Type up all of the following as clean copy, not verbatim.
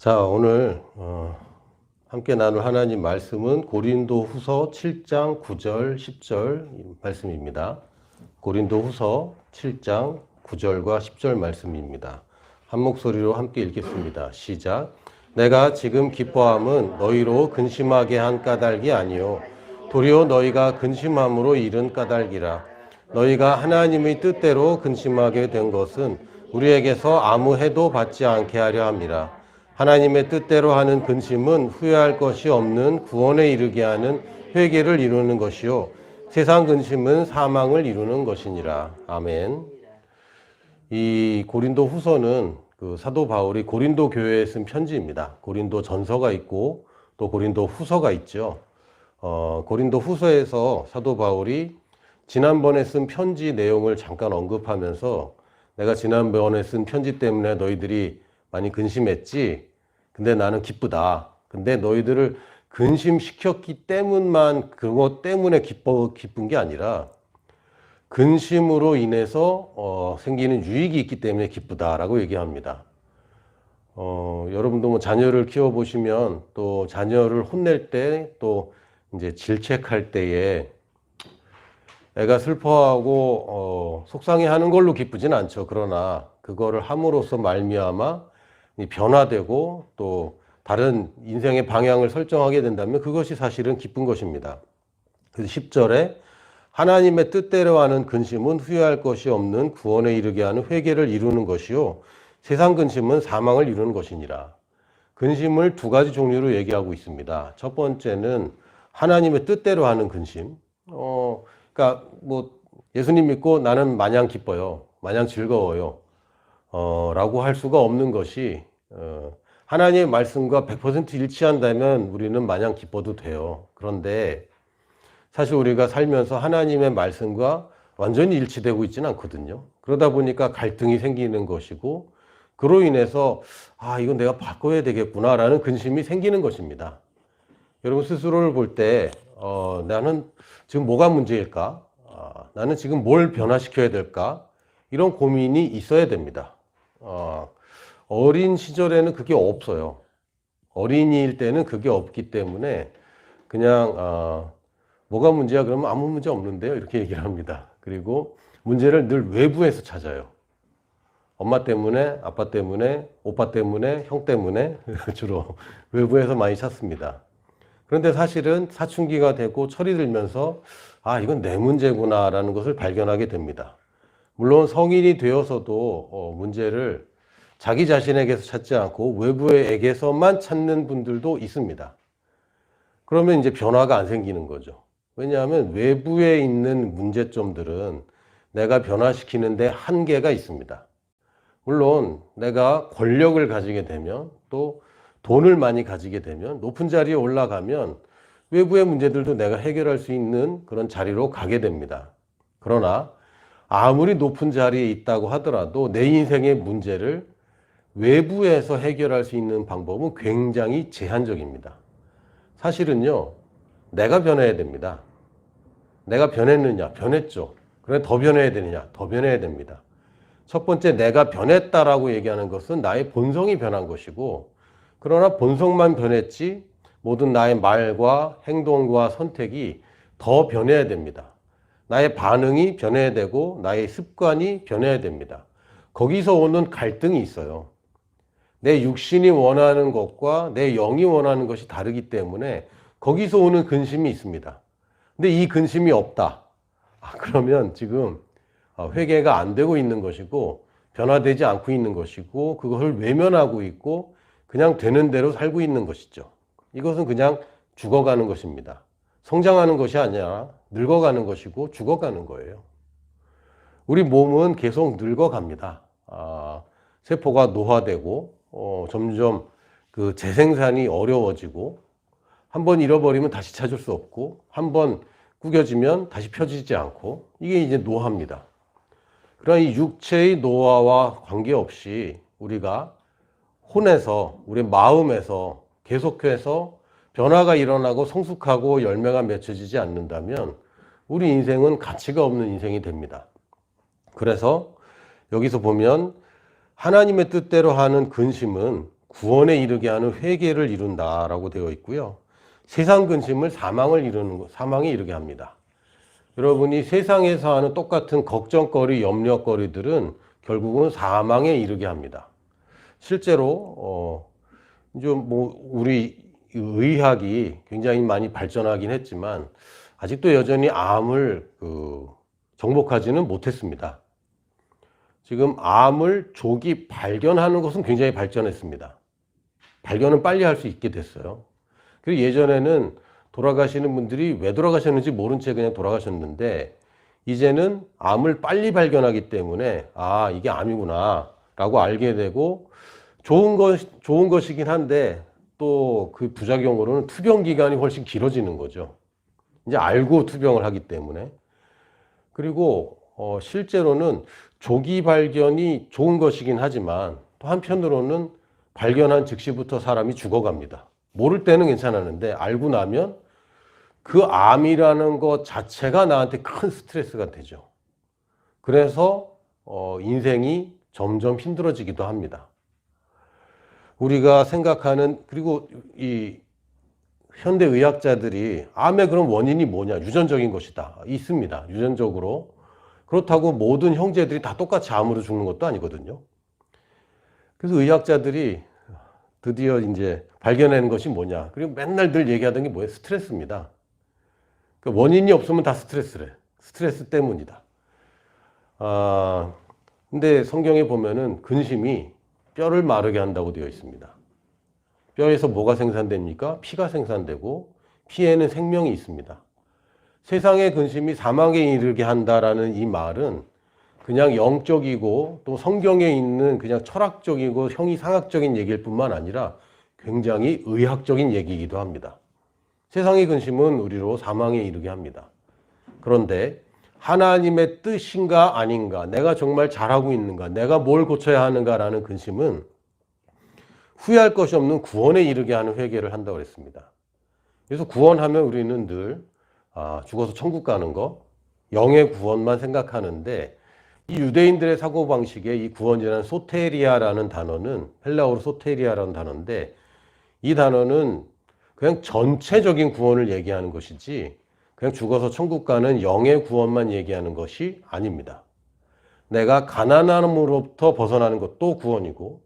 자, 오늘 함께 나눌 하나님 말씀은 고린도후서 7장 9절, 10절 말씀입니다. 고린도후서 7장 9절과 10절 말씀입니다. 한 목소리로 함께 읽겠습니다. 시작. 내가 지금 기뻐함은 너희로 근심하게 한 까닭이 아니요 도리어 너희가 근심함으로 이른 까닭이라. 너희가 하나님의 뜻대로 근심하게 된 것은 우리에게서 아무 해도 받지 않게 하려 함이라. 하나님의 뜻대로 하는 근심은 후회할 것이 없는 구원에 이르게 하는 회개를 이루는 것이요 세상 근심은 사망을 이루는 것이니라. 아멘. 이 고린도 후서는 사도 바울이 고린도 교회에 쓴 편지입니다. 고린도 전서가 있고 또 고린도 후서가 있죠. 고린도 후서에서 사도 바울이 지난번에 쓴 편지 내용을 잠깐 언급하면서 내가 지난번에 쓴 편지 때문에 너희들이 많이 근심했지. 근데 나는 기쁘다. 근데 너희들을 근심시켰기 때문만 그것 때문에 기쁜 게 아니라 근심으로 인해서 생기는 유익이 있기 때문에 기쁘다라고 얘기합니다. 여러분도 뭐 자녀를 키워보시면 또 자녀를 혼낼 때 또 이제 질책할 때에 애가 슬퍼하고 속상해하는 걸로 기쁘진 않죠. 그러나 그거를 함으로써 말미암아 변화되고 또 다른 인생의 방향을 설정하게 된다면 그것이 사실은 기쁜 것입니다. 그래서 10절에 하나님의 뜻대로 하는 근심은 후회할 것이 없는 구원에 이르게 하는 회개를 이루는 것이요 세상 근심은 사망을 이루는 것이니라. 근심을 두 가지 종류로 얘기하고 있습니다. 첫 번째는 하나님의 뜻대로 하는 근심. 그러니까 뭐 예수님 믿고 나는 마냥 기뻐요, 마냥 즐거워요 라고 할 수가 없는 것이 하나님의 말씀과 100% 일치한다면 우리는 마냥 기뻐도 돼요. 그런데 사실 우리가 살면서 하나님의 말씀과 완전히 일치되고 있지는 않거든요. 그러다 보니까 갈등이 생기는 것이고 그로 인해서 이건 내가 바꿔야 되겠구나 라는 근심이 생기는 것입니다. 여러분 스스로를 볼 때 나는 지금 뭐가 문제일까? 나는 지금 뭘 변화시켜야 될까? 이런 고민이 있어야 됩니다. 어린 시절에는 그게 없어요. 어린이일 때는 그게 없기 때문에 그냥 뭐가 문제야 그러면 아무 문제 없는데요 이렇게 얘기를 합니다. 그리고 문제를 늘 외부에서 찾아요. 엄마 때문에, 아빠 때문에, 오빠 때문에, 형 때문에 주로 외부에서 많이 찾습니다. 그런데 사실은 사춘기가 되고 철이 들면서 이건 내 문제구나 라는 것을 발견하게 됩니다. 물론 성인이 되어서도 문제를 자기 자신에게서 찾지 않고 외부에게서만 찾는 분들도 있습니다. 그러면 이제 변화가 안 생기는 거죠. 왜냐하면 외부에 있는 문제점들은 내가 변화시키는데 한계가 있습니다. 물론 내가 권력을 가지게 되면 또 돈을 많이 가지게 되면 높은 자리에 올라가면 외부의 문제들도 내가 해결할 수 있는 그런 자리로 가게 됩니다. 그러나 아무리 높은 자리에 있다고 하더라도 내 인생의 문제를 외부에서 해결할 수 있는 방법은 굉장히 제한적입니다. 사실은요, 내가 변해야 됩니다. 내가 변했느냐? 변했죠. 그래 더 변해야 되느냐? 더 변해야 됩니다. 첫 번째, 내가 변했다라고 얘기하는 것은 나의 본성이 변한 것이고, 그러나 본성만 변했지 모든 나의 말과 행동과 선택이 더 변해야 됩니다. 나의 반응이 변해야 되고 나의 습관이 변해야 됩니다. 거기서 오는 갈등이 있어요. 내 육신이 원하는 것과 내 영이 원하는 것이 다르기 때문에 거기서 오는 근심이 있습니다. 근데 이 근심이 없다. 그러면 지금 회개가 안 되고 있는 것이고 변화되지 않고 있는 것이고 그것을 외면하고 있고 그냥 되는 대로 살고 있는 것이죠. 이것은 그냥 죽어가는 것입니다. 성장하는 것이 아니라 늙어가는 것이고 죽어가는 거예요. 우리 몸은 계속 늙어갑니다. 세포가 노화되고 점점 그 재생산이 어려워지고 한번 잃어버리면 다시 찾을 수 없고 한번 구겨지면 다시 펴지지 않고 이게 이제 노화입니다. 그러나 이 육체의 노화와 관계없이 우리가 혼에서 우리 마음에서 계속해서 변화가 일어나고 성숙하고 열매가 맺혀지지 않는다면 우리 인생은 가치가 없는 인생이 됩니다. 그래서 여기서 보면 하나님의 뜻대로 하는 근심은 구원에 이르게 하는 회개를 이룬다라고 되어 있고요. 세상 근심을 사망에 이르게 합니다. 여러분이 세상에서 하는 똑같은 걱정거리, 염려거리들은 결국은 사망에 이르게 합니다. 실제로 이제 뭐 우리 의학이 굉장히 많이 발전하긴 했지만 아직도 여전히 암을 정복하지는 못했습니다. 지금 암을 조기 발견하는 것은 굉장히 발전했습니다. 발견은 빨리 할 수 있게 됐어요. 그리고 예전에는 돌아가시는 분들이 왜 돌아가셨는지 모른 채 그냥 돌아가셨는데 이제는 암을 빨리 발견하기 때문에 아, 이게 암이구나 라고 알게 되고 좋은 것이긴 한데 또 그 부작용으로는 투병 기간이 훨씬 길어지는 거죠. 이제 알고 투병을 하기 때문에. 그리고 실제로는 조기 발견이 좋은 것이긴 하지만 또 한편으로는 발견한 즉시부터 사람이 죽어갑니다. 모를 때는 괜찮았는데 알고 나면 그 암이라는 것 자체가 나한테 큰 스트레스가 되죠. 그래서 인생이 점점 힘들어지기도 합니다. 우리가 생각하는, 그리고 이 현대 의학자들이 암의 그런 원인이 뭐냐, 유전적인 것이다, 있습니다. 유전적으로. 그렇다고 모든 형제들이 다 똑같이 암으로 죽는 것도 아니거든요. 그래서 의학자들이 드디어 이제 발견하는 것이 뭐냐, 그리고 맨날 늘 얘기하던 게 뭐예요? 스트레스입니다. 그러니까 원인이 없으면 다 스트레스래. 스트레스 때문이다. 근데 성경에 보면은 근심이 뼈를 마르게 한다고 되어 있습니다. 뼈에서 뭐가 생산됩니까? 피가 생산되고 피에는 생명이 있습니다. 세상의 근심이 사망에 이르게 한다라는 이 말은 그냥 영적이고 또 성경에 있는 그냥 철학적이고 형이상학적인 얘기일 뿐만 아니라 굉장히 의학적인 얘기이기도 합니다. 세상의 근심은 우리로 사망에 이르게 합니다. 그런데 하나님의 뜻인가 아닌가, 내가 정말 잘하고 있는가, 내가 뭘 고쳐야 하는가라는 근심은 후회할 것이 없는 구원에 이르게 하는 회개를 한다고 했습니다. 그래서 구원하면 우리는 늘 죽어서 천국 가는 거, 영의 구원만 생각하는데 이 유대인들의 사고방식에 이 구원이라는 소테리아라는 단어는 헬라어로 소테리아라는 단어인데 이 단어는 그냥 전체적인 구원을 얘기하는 것이지 그냥 죽어서 천국 가는 영의 구원만 얘기하는 것이 아닙니다. 내가 가난함으로부터 벗어나는 것도 구원이고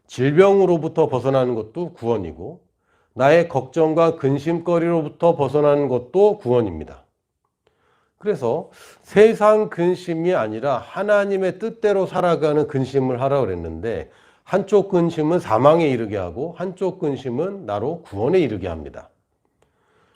질병으로부터 벗어나는 것도 구원이고 나의 걱정과 근심거리로부터 벗어나는 것도 구원입니다. 그래서 세상 근심이 아니라 하나님의 뜻대로 살아가는 근심을 하라고 그랬는데 한쪽 근심은 사망에 이르게 하고 한쪽 근심은 나로 구원에 이르게 합니다.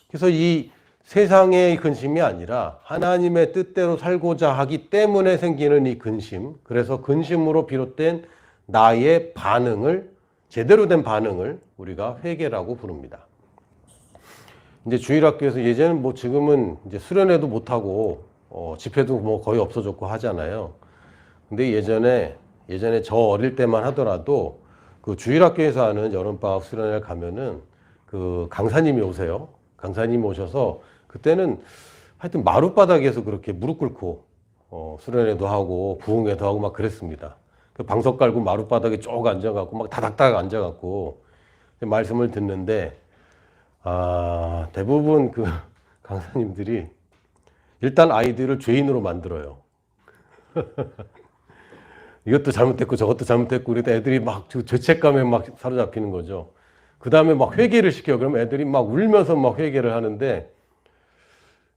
그래서 이 세상의 근심이 아니라 하나님의 뜻대로 살고자 하기 때문에 생기는 이 근심, 그래서 근심으로 비롯된 나의 반응을, 제대로 된 반응을 우리가 회개라고 부릅니다. 이제 주일학교에서 예전엔 뭐 지금은 이제 수련회도 못하고 집회도 뭐 거의 없어졌고 하잖아요. 근데 예전에 저 어릴 때만 하더라도 그 주일학교에서 하는 여름방학 수련회 가면은 그 강사님이 오세요. 강사님이 오셔서 그때는 하여튼 마룻바닥에서 그렇게 무릎 꿇고 수련회도 하고 부흥회도 하고 막 그랬습니다. 그 방석 깔고 마룻바닥에 쭉 앉아갖고 막 다닥다닥 앉아갖고 말씀을 듣는데 대부분 그 강사님들이 일단 아이들을 죄인으로 만들어요. 이것도 잘못됐고 저것도 잘못됐고 그러다 애들이 막 죄책감에 막 사로잡히는 거죠. 그 다음에 막 회개를 시켜요. 그럼 애들이 막 울면서 막 회개를 하는데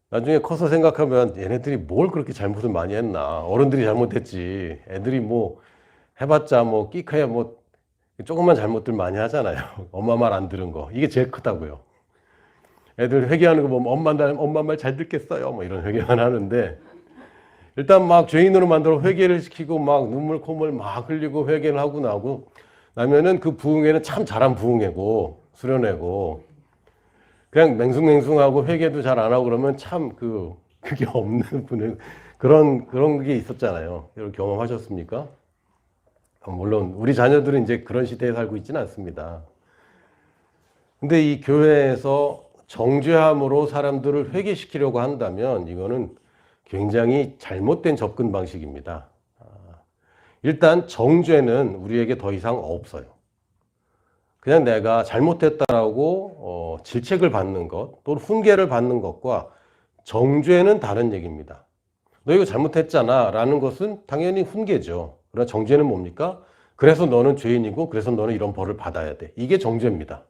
나중에 커서 생각하면 얘네들이 뭘 그렇게 잘못을 많이 했나. 어른들이 잘못했지. 애들이 뭐 해봤자 뭐 끼커야 뭐 조금만 잘못들 많이 하잖아요. 엄마 말 안 들은 거. 이게 제일 크다고요. 애들 회개하는 거 보면 엄마 말 잘 듣겠어요. 뭐 이런 회개만 하는데 일단 막 죄인으로 만들어 회개를 시키고 막 눈물 콧물 막 흘리고 회개를 하고 나면은 그 부흥회는 참 잘한 부흥회고 수련회고 그냥 맹숭맹숭하고 회개도 잘 안 하고 그러면 참 그게 없는 분의 그런 게 있었잖아요. 여러분 경험하셨습니까? 물론 우리 자녀들은 이제 그런 시대에 살고 있지는 않습니다. 근데 이 교회에서 정죄함으로 사람들을 회개시키려고 한다면 이거는 굉장히 잘못된 접근 방식입니다. 일단 정죄는 우리에게 더 이상 없어요. 그냥 내가 잘못했다라고 질책을 받는 것 또는 훈계를 받는 것과 정죄는 다른 얘기입니다. 너 이거 잘못했잖아 라는 것은 당연히 훈계죠. 그러나 정죄는 뭡니까? 그래서 너는 죄인이고 그래서 너는 이런 벌을 받아야 돼. 이게 정죄입니다.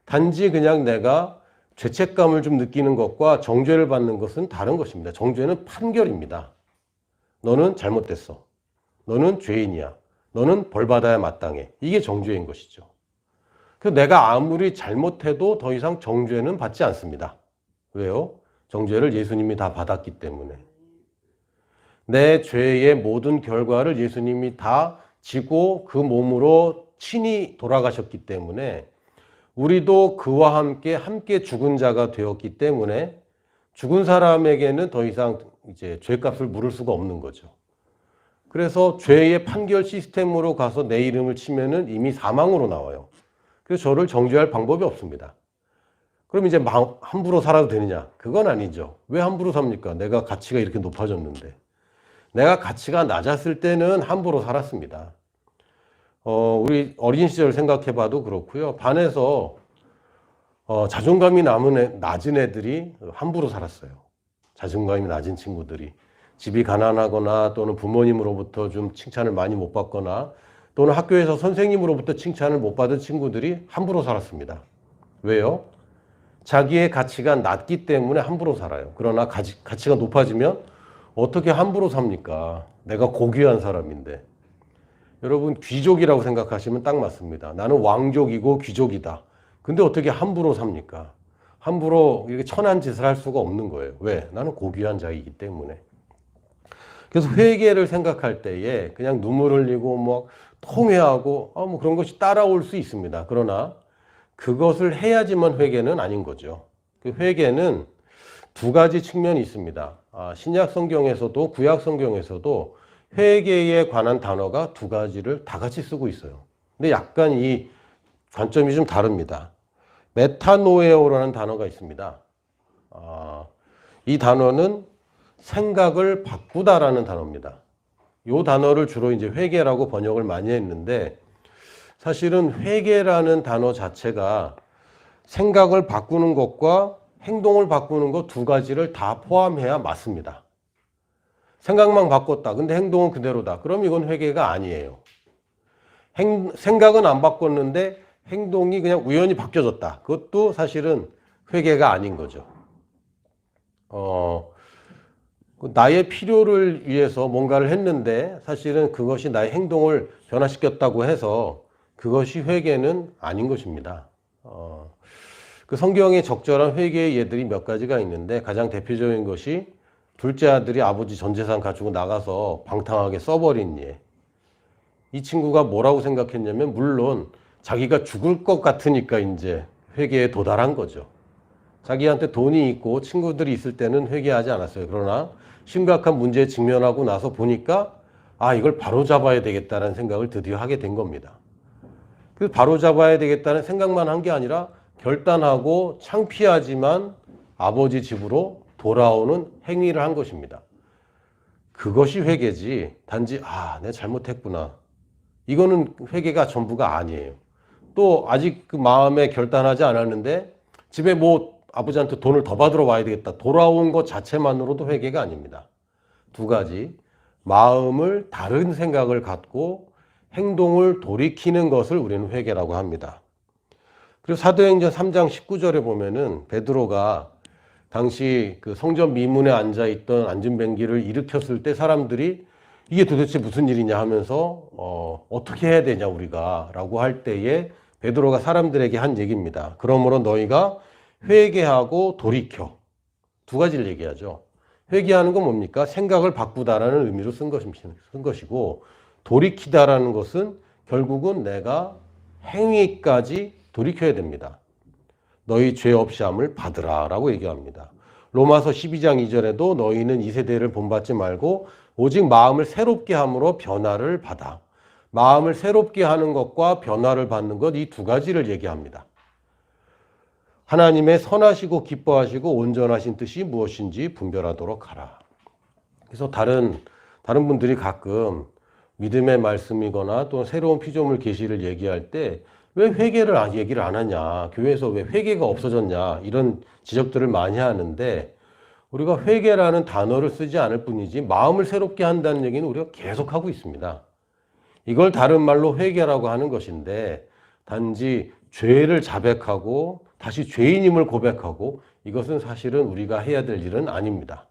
단지 그냥 내가 죄책감을 좀 느끼는 것과 정죄를 받는 것은 다른 것입니다. 정죄는 판결입니다. 너는 잘못됐어. 너는 죄인이야. 너는 벌 받아야 마땅해. 이게 정죄인 것이죠. 그래서 내가 아무리 잘못해도 더 이상 정죄는 받지 않습니다. 왜요? 정죄를 예수님이 다 받았기 때문에. 내 죄의 모든 결과를 예수님이 다 지고 그 몸으로 친히 돌아가셨기 때문에 우리도 그와 함께 죽은 자가 되었기 때문에 죽은 사람에게는 더 이상 이제 죄값을 물을 수가 없는 거죠. 그래서 죄의 판결 시스템으로 가서 내 이름을 치면은 이미 사망으로 나와요. 그래서 저를 정죄할 방법이 없습니다. 그럼 이제 함부로 살아도 되느냐? 그건 아니죠. 왜 함부로 삽니까? 내가 가치가 이렇게 높아졌는데. 내가 가치가 낮았을 때는 함부로 살았습니다. 우리 어린 시절 생각해봐도 그렇고요. 반에서 자존감이 낮은 애들이 함부로 살았어요. 자존감이 낮은 친구들이. 집이 가난하거나 또는 부모님으로부터 좀 칭찬을 많이 못 받거나 또는 학교에서 선생님으로부터 칭찬을 못 받은 친구들이 함부로 살았습니다. 왜요? 자기의 가치가 낮기 때문에 함부로 살아요. 그러나 가치가 높아지면 어떻게 함부로 삽니까? 내가 고귀한 사람인데. 여러분 귀족이라고 생각하시면 딱 맞습니다. 나는 왕족이고 귀족이다. 근데 어떻게 함부로 삽니까? 함부로 이렇게 천한 짓을 할 수가 없는 거예요. 왜? 나는 고귀한 자이기 때문에. 그래서 회개를 생각할 때에 그냥 눈물 흘리고 뭐 통회하고 뭐 그런 것이 따라올 수 있습니다. 그러나 그것을 해야지만 회개는 아닌 거죠. 그 회개는 두 가지 측면이 있습니다. 신약 성경에서도 구약 성경에서도 회개에 관한 단어가 두 가지를 다 같이 쓰고 있어요. 근데 약간 이 관점이 좀 다릅니다. 메타노에오라는 단어가 있습니다. 이 단어는 생각을 바꾸다라는 단어입니다. 이 단어를 주로 이제 회개라고 번역을 많이 했는데 사실은 회개라는 단어 자체가 생각을 바꾸는 것과 행동을 바꾸는 것 두 가지를 다 포함해야 맞습니다. 생각만 바꿨다. 근데 행동은 그대로다. 그럼 이건 회개가 아니에요. 생각은 안 바꿨는데 행동이 그냥 우연히 바뀌어졌다. 그것도 사실은 회개가 아닌 거죠. 나의 필요를 위해서 뭔가를 했는데 사실은 그것이 나의 행동을 변화시켰다고 해서 그것이 회개는 아닌 것입니다. 그 성경에 적절한 회개의 예들이 몇 가지가 있는데 가장 대표적인 것이 둘째 아들이 아버지 전 재산 가지고 나가서 방탕하게 써버린 예. 이 친구가 뭐라고 생각했냐면 물론 자기가 죽을 것 같으니까 이제 회개에 도달한 거죠. 자기한테 돈이 있고 친구들이 있을 때는 회개하지 않았어요. 그러나 심각한 문제에 직면하고 나서 보니까 이걸 바로잡아야 되겠다는 생각을 드디어 하게 된 겁니다. 그래서 바로잡아야 되겠다는 생각만 한 게 아니라 결단하고 창피하지만 아버지 집으로 돌아오는 행위를 한 것입니다. 그것이 회개지 단지 내가 잘못했구나. 이거는 회개가 전부가 아니에요. 또 아직 그 마음에 결단하지 않았는데 집에 아버지한테 돈을 더 받으러 와야 되겠다. 돌아온 것 자체만으로도 회개가 아닙니다. 두 가지. 마음을 다른 생각을 갖고 행동을 돌이키는 것을 우리는 회개라고 합니다. 그리고 사도행전 3장 19절에 보면은 베드로가 당시 그 성전 미문에 앉아있던 안진뱅기를 일으켰을 때 사람들이 이게 도대체 무슨 일이냐 하면서 어떻게 해야 되냐 우리가 라고 할 때에 베드로가 사람들에게 한 얘기입니다. 그러므로 너희가 회개하고 돌이켜. 두 가지를 얘기하죠. 회개하는 건 뭡니까? 생각을 바꾸다라는 의미로 쓴 것이고 돌이키다라는 것은 결국은 내가 행위까지 돌이켜야 됩니다. 너희 죄 없이함을 받으라 라고 얘기합니다. 로마서 12장 2절에도 너희는 이 세대를 본받지 말고 오직 마음을 새롭게 함으로 변화를 받아. 마음을 새롭게 하는 것과 변화를 받는 것 이 두 가지를 얘기합니다. 하나님의 선하시고 기뻐하시고 온전하신 뜻이 무엇인지 분별하도록 하라. 그래서 다른 분들이 가끔 믿음의 말씀이거나 또 새로운 피조물 계시를 얘기할 때 왜 회개를 얘기를 안 하냐? 교회에서 왜 회개가 없어졌냐? 이런 지적들을 많이 하는데 우리가 회개라는 단어를 쓰지 않을 뿐이지 마음을 새롭게 한다는 얘기는 우리가 계속 하고 있습니다. 이걸 다른 말로 회개라고 하는 것인데 단지 죄를 자백하고 다시 죄인임을 고백하고 이것은 사실은 우리가 해야 될 일은 아닙니다.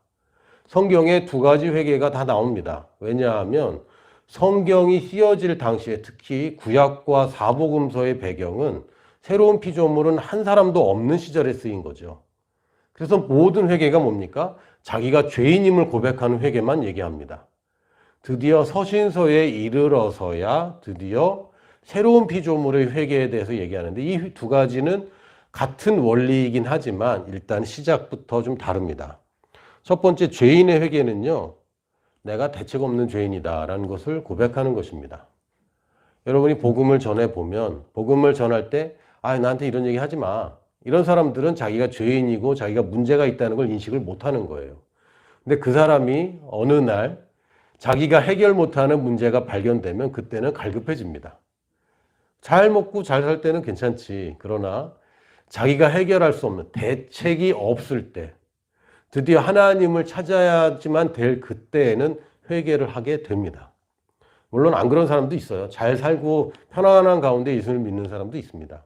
성경에 두 가지 회개가 다 나옵니다. 왜냐하면 성경이 쓰여질 당시에 특히 구약과 사복음서의 배경은 새로운 피조물은 한 사람도 없는 시절에 쓰인 거죠. 그래서 모든 회개가 뭡니까? 자기가 죄인임을 고백하는 회개만 얘기합니다. 드디어 서신서에 이르러서야 드디어 새로운 피조물의 회개에 대해서 얘기하는데 이 두 가지는 같은 원리이긴 하지만 일단 시작부터 좀 다릅니다. 첫 번째 죄인의 회개는요. 내가 대책 없는 죄인이다라는 것을 고백하는 것입니다. 여러분이 복음을 전해보면 복음을 전할 때 나한테 이런 얘기 하지 마. 이런 사람들은 자기가 죄인이고 자기가 문제가 있다는 걸 인식을 못하는 거예요. 근데 그 사람이 어느 날 자기가 해결 못하는 문제가 발견되면 그때는 갈급해집니다. 잘 먹고 잘 살 때는 괜찮지. 그러나 자기가 해결할 수 없는 대책이 없을 때 드디어 하나님을 찾아야지만 될 그때에는 회개를 하게 됩니다. 물론 안 그런 사람도 있어요. 잘 살고 편안한 가운데 예수를 믿는 사람도 있습니다.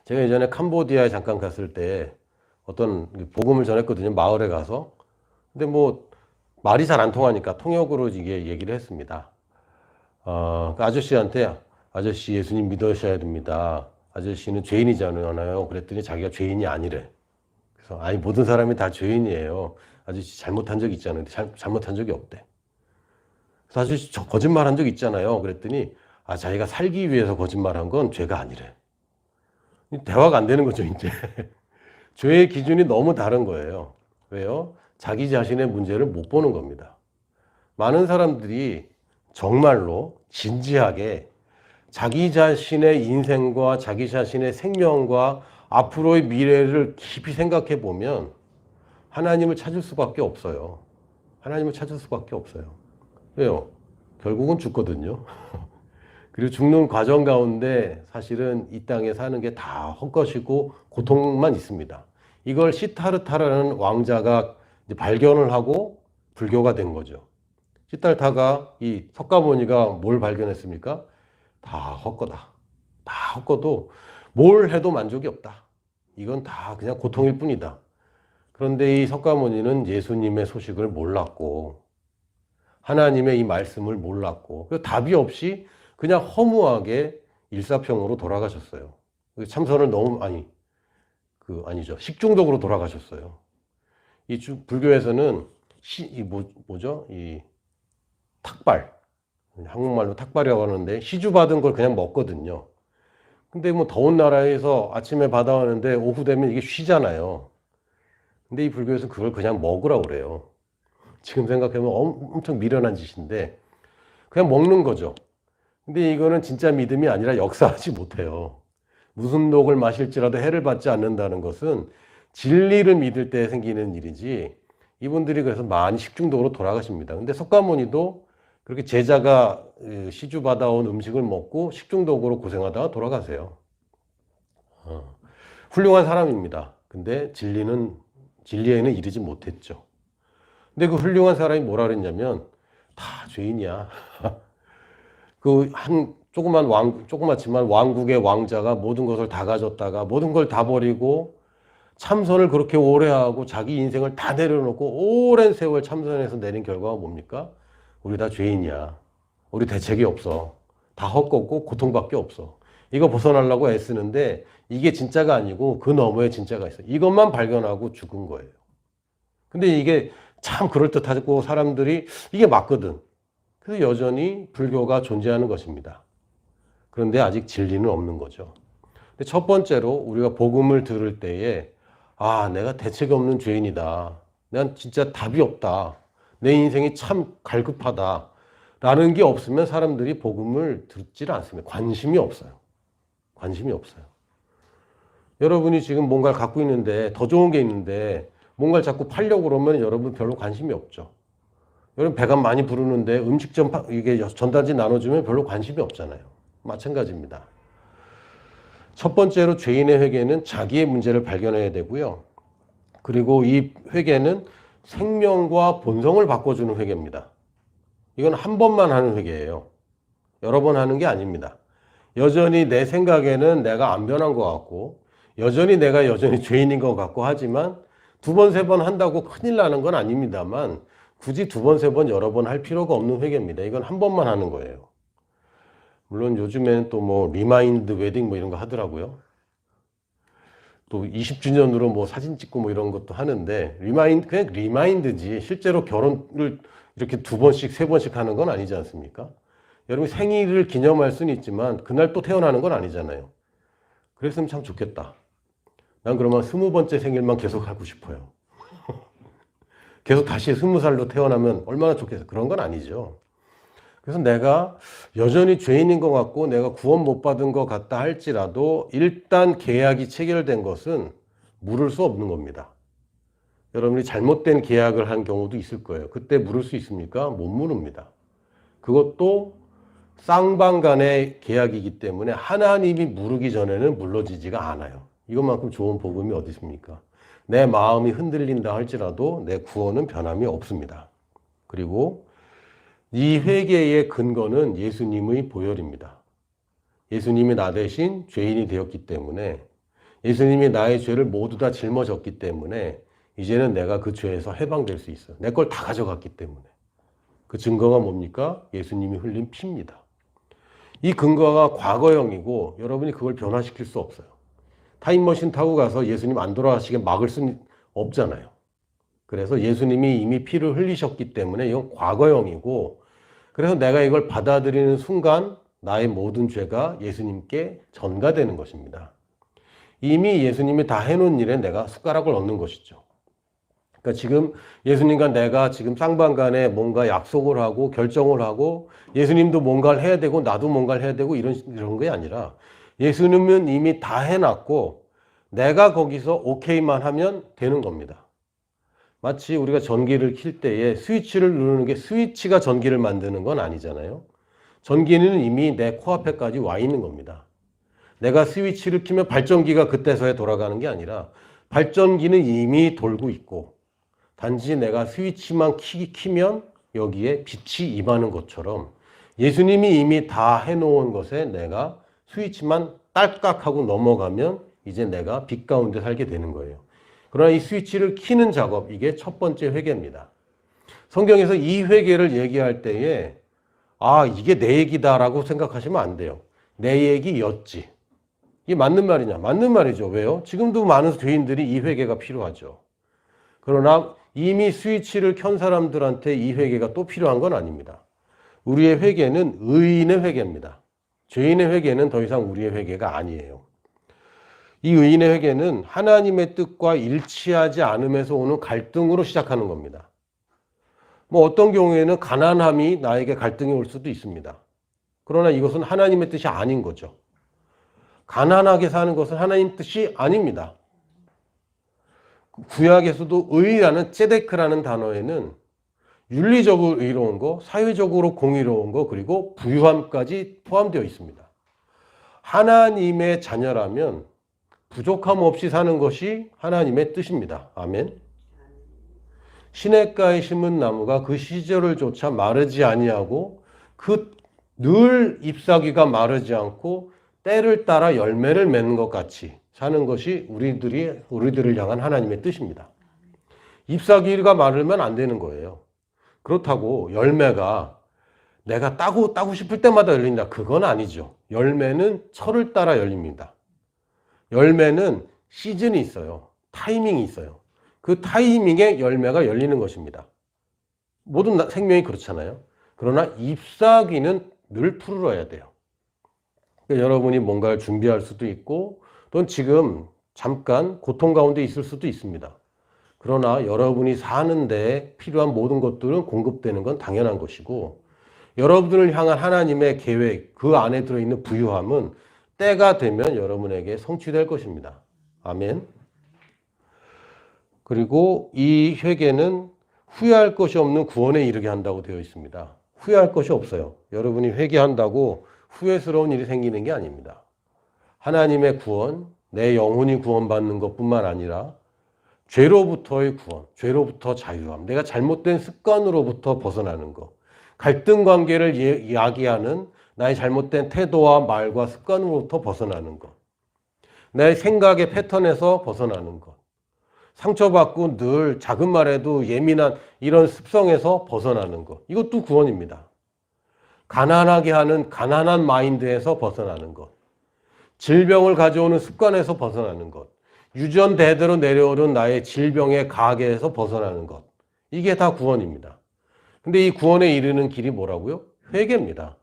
제가 예전에 캄보디아에 잠깐 갔을 때 어떤 복음을 전했거든요. 마을에 가서. 근데 뭐 말이 잘 안 통하니까 통역으로 이게 얘기를 했습니다. 그 아저씨한테 아저씨 예수님 믿으셔야 됩니다. 아저씨는 죄인이잖아요. 그랬더니 자기가 죄인이 아니래. 그래서 모든 사람이 다 죄인이에요. 아저씨 잘못한 적 있잖아요. 잘못한 적이 없대. 그래서 아저씨 저 거짓말한 적 있잖아요. 그랬더니 자기가 살기 위해서 거짓말한 건 죄가 아니래. 대화가 안 되는 거죠, 이제. 죄의 기준이 너무 다른 거예요. 왜요? 자기 자신의 문제를 못 보는 겁니다. 많은 사람들이 정말로 진지하게 자기 자신의 인생과 자기 자신의 생명과 앞으로의 미래를 깊이 생각해 보면 하나님을 찾을 수밖에 없어요. 하나님을 찾을 수밖에 없어요. 왜요? 결국은 죽거든요. 그리고 죽는 과정 가운데 사실은 이 땅에 사는 게 다 헛것이고 고통만 있습니다. 이걸 시타르타라는 왕자가 이제 발견을 하고 불교가 된 거죠. 시타르타가 이 석가모니가 뭘 발견했습니까? 다 헛거다. 다 헛거도 뭘 해도 만족이 없다. 이건 다 그냥 고통일 뿐이다. 그런데 이 석가모니는 예수님의 소식을 몰랐고 하나님의 이 말씀을 몰랐고 답이 없이 그냥 허무하게 일사평으로 돌아가셨어요. 참선을 너무 아니죠. 식중독으로 돌아가셨어요. 이 불교에서는 이 탁발, 한국말로 탁발이라고 하는데 시주 받은 걸 그냥 먹거든요. 근데 뭐 더운 나라에서 아침에 받아왔는데 오후 되면 이게 쉬잖아요. 근데 이 불교에서 그걸 그냥 먹으라고 그래요. 지금 생각해보면 엄청 미련한 짓인데 그냥 먹는 거죠. 근데 이거는 진짜 믿음이 아니라 역사하지 못해요. 무슨 독을 마실지라도 해를 받지 않는다는 것은 진리를 믿을 때 생기는 일이지 이분들이 그래서 많이 식중독으로 돌아가십니다. 근데 석가모니도 그렇게 제자가 시주 받아온 음식을 먹고 식중독으로 고생하다가 돌아가세요. 훌륭한 사람입니다. 근데 진리에는 이르지 못했죠. 근데 그 훌륭한 사람이 뭐라 그랬냐면 다 죄인이야. 조그맣지만 왕국의 왕자가 모든 것을 다 가졌다가 모든 걸 다 버리고 참선을 그렇게 오래 하고 자기 인생을 다 내려놓고 오랜 세월 참선해서 내린 결과가 뭡니까? 우리 다 죄인이야. 우리 대책이 없어. 다 헛것고 고통밖에 없어. 이거 벗어나려고 애쓰는데 이게 진짜가 아니고 그 너머에 진짜가 있어. 이것만 발견하고 죽은 거예요. 근데 이게 참 그럴듯하고 사람들이 이게 맞거든. 그래서 여전히 불교가 존재하는 것입니다. 그런데 아직 진리는 없는 거죠. 근데 첫 번째로 우리가 복음을 들을 때에 내가 대책 없는 죄인이다. 난 진짜 답이 없다. 내 인생이 참 갈급하다. 라는 게 없으면 사람들이 복음을 듣질 않습니다. 관심이 없어요. 관심이 없어요. 여러분이 지금 뭔가를 갖고 있는데 더 좋은 게 있는데 뭔가를 자꾸 팔려고 그러면 여러분 별로 관심이 없죠. 여러분 배가 많이 부르는데 음식점 이게 전단지 나눠주면 별로 관심이 없잖아요. 마찬가지입니다. 첫 번째로 죄인의 회개는 자기의 문제를 발견해야 되고요. 그리고 이 회개는 생명과 본성을 바꿔주는 회개입니다. 이건 한 번만 하는 회개예요. 여러 번 하는 게 아닙니다. 여전히 내 생각에는 내가 안 변한 것 같고 여전히 내가 여전히 죄인인 것 같고 하지만 두 번, 세 번 한다고 큰일 나는 건 아닙니다만 굳이 두 번, 세 번, 여러 번 할 필요가 없는 회개입니다. 이건 한 번만 하는 거예요. 물론 요즘에는 또 뭐 리마인드 웨딩 뭐 이런 거 하더라고요. 또 20주년으로 뭐 사진 찍고 뭐 이런 것도 하는데 그냥 리마인드지 실제로 결혼을 이렇게 두 번씩, 세 번씩 하는 건 아니지 않습니까? 여러분 생일을 기념할 수는 있지만 그날 또 태어나는 건 아니잖아요. 그랬으면 참 좋겠다. 난 그러면 20번째 생일만 계속 하고 싶어요. 계속 다시 20살로 태어나면 얼마나 좋겠어요. 그런 건 아니죠. 그래서 내가 여전히 죄인인 것 같고 내가 구원 못 받은 것 같다 할지라도 일단 계약이 체결된 것은 물을 수 없는 겁니다. 여러분이 잘못된 계약을 한 경우도 있을 거예요. 그때 물을 수 있습니까? 못 물습니다. 그것도 쌍방 간의 계약이기 때문에 하나님이 물으기 전에는 물러지지가 않아요. 이것만큼 좋은 복음이 어디 있습니까? 내 마음이 흔들린다 할지라도 내 구원은 변함이 없습니다. 그리고 이 회개의 근거는 예수님의 보혈입니다. 예수님이 나 대신 죄인이 되었기 때문에 예수님이 나의 죄를 모두 다 짊어졌기 때문에 이제는 내가 그 죄에서 해방될 수 있어요. 내 걸 다 가져갔기 때문에. 그 증거가 뭡니까? 예수님이 흘린 피입니다. 이 근거가 과거형이고 여러분이 그걸 변화시킬 수 없어요. 타임머신 타고 가서 예수님 안 돌아가시게 막을 수는 없잖아요. 그래서 예수님이 이미 피를 흘리셨기 때문에 이건 과거형이고 그래서 내가 이걸 받아들이는 순간 나의 모든 죄가 예수님께 전가되는 것입니다. 이미 예수님이 다 해놓은 일에 내가 숟가락을 얹는 것이죠. 그러니까 지금 예수님과 내가 지금 쌍방간에 뭔가 약속을 하고 결정을 하고 예수님도 뭔가를 해야 되고 나도 뭔가를 해야 되고 이런 게 아니라 예수님은 이미 다 해놨고 내가 거기서 오케이만 하면 되는 겁니다. 마치 우리가 전기를 킬 때에 스위치를 누르는 게 스위치가 전기를 만드는 건 아니잖아요. 전기는 이미 내 코앞에까지 와 있는 겁니다. 내가 스위치를 키면 발전기가 그때서야 돌아가는 게 아니라 발전기는 이미 돌고 있고 단지 내가 스위치만 키면 여기에 빛이 임하는 것처럼 예수님이 이미 다 해놓은 것에 내가 스위치만 딸깍하고 넘어가면 이제 내가 빛 가운데 살게 되는 거예요. 그러나 이 스위치를 키는 작업, 이게 첫 번째 회개입니다. 성경에서 이 회개를 얘기할 때에 이게 내 얘기다라고 생각하시면 안 돼요. 내 얘기였지. 이게 맞는 말이냐? 맞는 말이죠. 왜요? 지금도 많은 죄인들이 이 회개가 필요하죠. 그러나 이미 스위치를 켠 사람들한테 이 회개가 또 필요한 건 아닙니다. 우리의 회개는 의인의 회개입니다. 죄인의 회개는 더 이상 우리의 회개가 아니에요. 이 의인의 회개는 하나님의 뜻과 일치하지 않음에서 오는 갈등으로 시작하는 겁니다. 뭐 어떤 경우에는 가난함이 나에게 갈등이 올 수도 있습니다. 그러나 이것은 하나님의 뜻이 아닌 거죠. 가난하게 사는 것은 하나님 뜻이 아닙니다. 구약에서도 의라는 ጼ데크라는 단어에는 윤리적으로 의로운 거, 사회적으로 공의로운 거, 그리고 부유함까지 포함되어 있습니다. 하나님의 자녀라면 부족함 없이 사는 것이 하나님의 뜻입니다. 아멘. 시냇가에 심은 나무가 그 시절을 조차 마르지 아니하고 그 늘 잎사귀가 마르지 않고 때를 따라 열매를 맺는 것 같이 사는 것이 우리들을 향한 하나님의 뜻입니다. 잎사귀가 마르면 안 되는 거예요. 그렇다고 열매가 내가 따고 싶을 때마다 열린다. 그건 아니죠. 열매는 철을 따라 열립니다. 열매는 시즌이 있어요. 타이밍이 있어요. 그 타이밍에 열매가 열리는 것입니다. 모든 생명이 그렇잖아요. 그러나 잎사귀는 늘 푸르러야 돼요. 그러니까 여러분이 뭔가를 준비할 수도 있고 또는 지금 잠깐 고통 가운데 있을 수도 있습니다. 그러나 여러분이 사는데 필요한 모든 것들은 공급되는 건 당연한 것이고 여러분을 향한 하나님의 계획, 그 안에 들어있는 부유함은 때가 되면 여러분에게 성취될 것입니다. 아멘. 그리고 이 회개는 후회할 것이 없는 구원에 이르게 한다고 되어 있습니다. 후회할 것이 없어요. 여러분이 회개한다고 후회스러운 일이 생기는 게 아닙니다. 하나님의 구원, 내 영혼이 구원받는 것뿐만 아니라 죄로부터의 구원, 죄로부터 자유함, 내가 잘못된 습관으로부터 벗어나는 것, 갈등 관계를 이야기하는 나의 잘못된 태도와 말과 습관으로부터 벗어나는 것, 내 생각의 패턴에서 벗어나는 것, 상처받고 늘 작은 말에도 예민한 이런 습성에서 벗어나는 것, 이것도 구원입니다. 가난하게 하는 가난한 마인드에서 벗어나는 것, 질병을 가져오는 습관에서 벗어나는 것, 유전대대로 내려오는 나의 질병의 가계에서 벗어나는 것, 이게 다 구원입니다. 근데 이 구원에 이르는 길이 뭐라고요? 회개입니다.